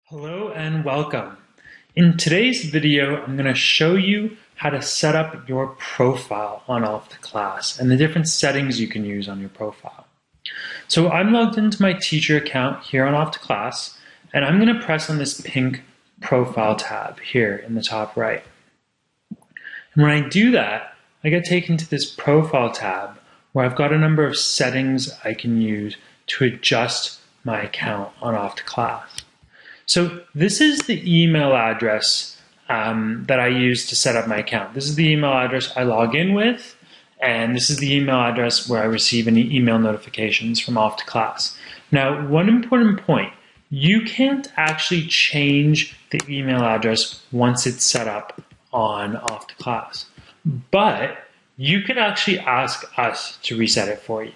Hello and welcome. In today's video, I'm going to show you how to set up your profile on Off the Class and the different settings you can use on your profile. So I'm logged into my teacher account here on Off the Class, and I'm going to press on this pink profile tab here in the top right. And when I do that, I get taken to this profile tab where I've got a number of settings I can use to adjust my account on Off the Class. So this is the email address that I use to set up my account. This is the email address I log in with, and this is the email address where I receive any email notifications from Off to Class. Now, one important point, you can't actually change the email address once it's set up on Off to Class, but you can actually ask us to reset it for you.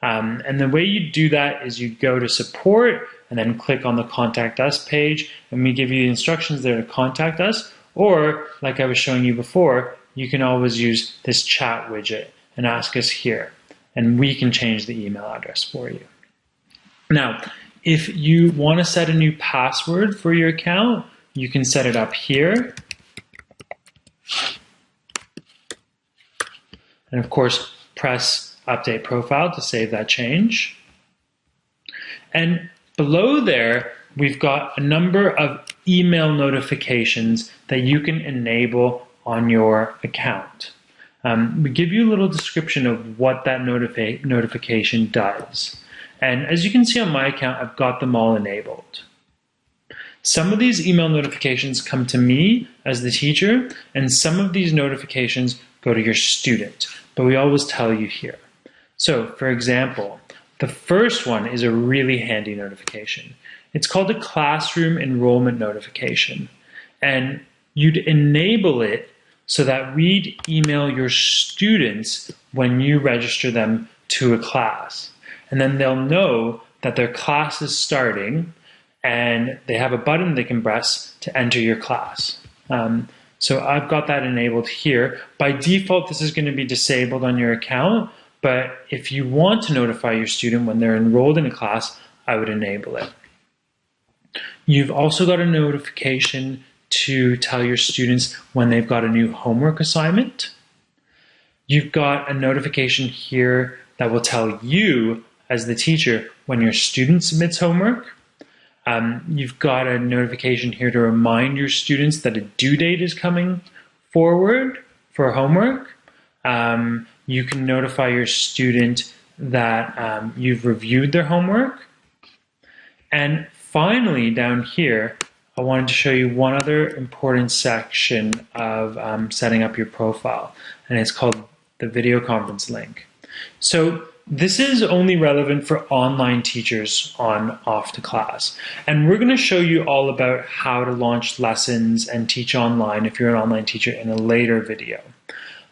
And the way you do that is you go to support and then click on the Contact Us page, and we give you the instructions there to contact us, or like I was showing you before, you can always use this chat widget and ask us here, and we can change the email address for you. Now, if you want to set a new password for your account, you can set it up here. And of course, press Update Profile to save that change. And below there, we've got a number of email notifications that you can enable on your account. We give you a little description of what that notification does. And as you can see on my account, I've got them all enabled. Some of these email notifications come to me as the teacher, and some of these notifications go to your student, but we always tell you here. So, for example, the first one is a really handy notification. It's called a classroom enrollment notification. And you'd enable it so that we'd email your students when you register them to a class. And then they'll know that their class is starting and they have a button they can press to enter your class. So I've got that enabled here. By default, this is going to be disabled on your account. But if you want to notify your student when they're enrolled in a class, I would enable it. You've also got a notification to tell your students when they've got a new homework assignment. You've got a notification here that will tell you, as the teacher, when your student submits homework. You've got a notification here to remind your students that a due date is coming forward for homework. You can notify your student that you've reviewed their homework. And finally, down here, I wanted to show you one other important section of setting up your profile, and it's called the Videoconference link. So this is only relevant for online teachers on Off to Class. And we're going to show you all about how to launch lessons and teach online if you're an online teacher in a later video.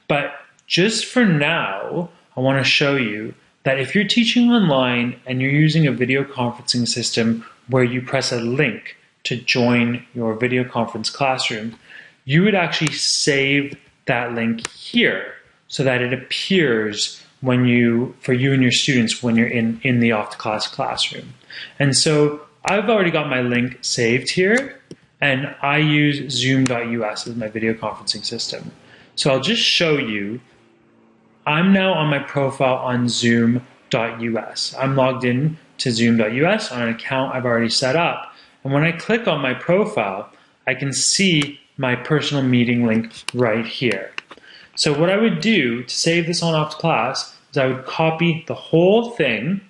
But just for now, I want to show you that if you're teaching online and you're using a video conferencing system where you press a link to join your video conference classroom, you would actually save that link here so that it appears for you and your students when you're in the Off to Class classroom. And so I've already got my link saved here, and I use zoom.us as my video conferencing system. So I'll just show you. I'm now on my profile on zoom.us. I'm logged in to zoom.us on an account I've already set up. And when I click on my profile, I can see my personal meeting link right here. So what I would do to save this on Off to Class is I would copy the whole thing,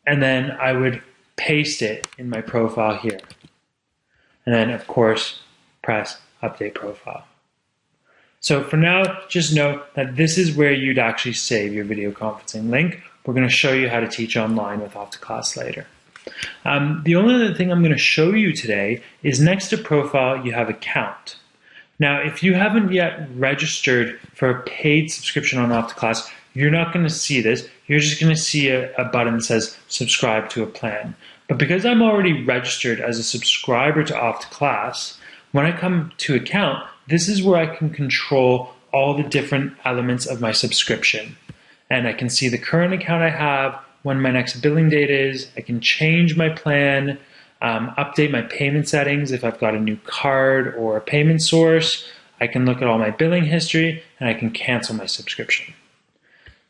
and then I would paste it in my profile here. And then, of course, press Update Profile. So for now, just know that this is where you'd actually save your video conferencing link. We're going to show you how to teach online with Off to Class later. The only other thing I'm going to show you today is next to profile, you have account. Now, if you haven't yet registered for a paid subscription on Off to Class, you're not going to see this. You're just going to see a button that says subscribe to a plan. But because I'm already registered as a subscriber to Off to Class, when I come to account, this is where I can control all the different elements of my subscription. And I can see the current account I have, when my next billing date is, I can change my plan, update my payment settings if I've got a new card or a payment source. I can look at all my billing history, and I can cancel my subscription.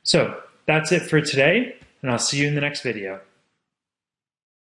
So that's it for today, and I'll see you in the next video.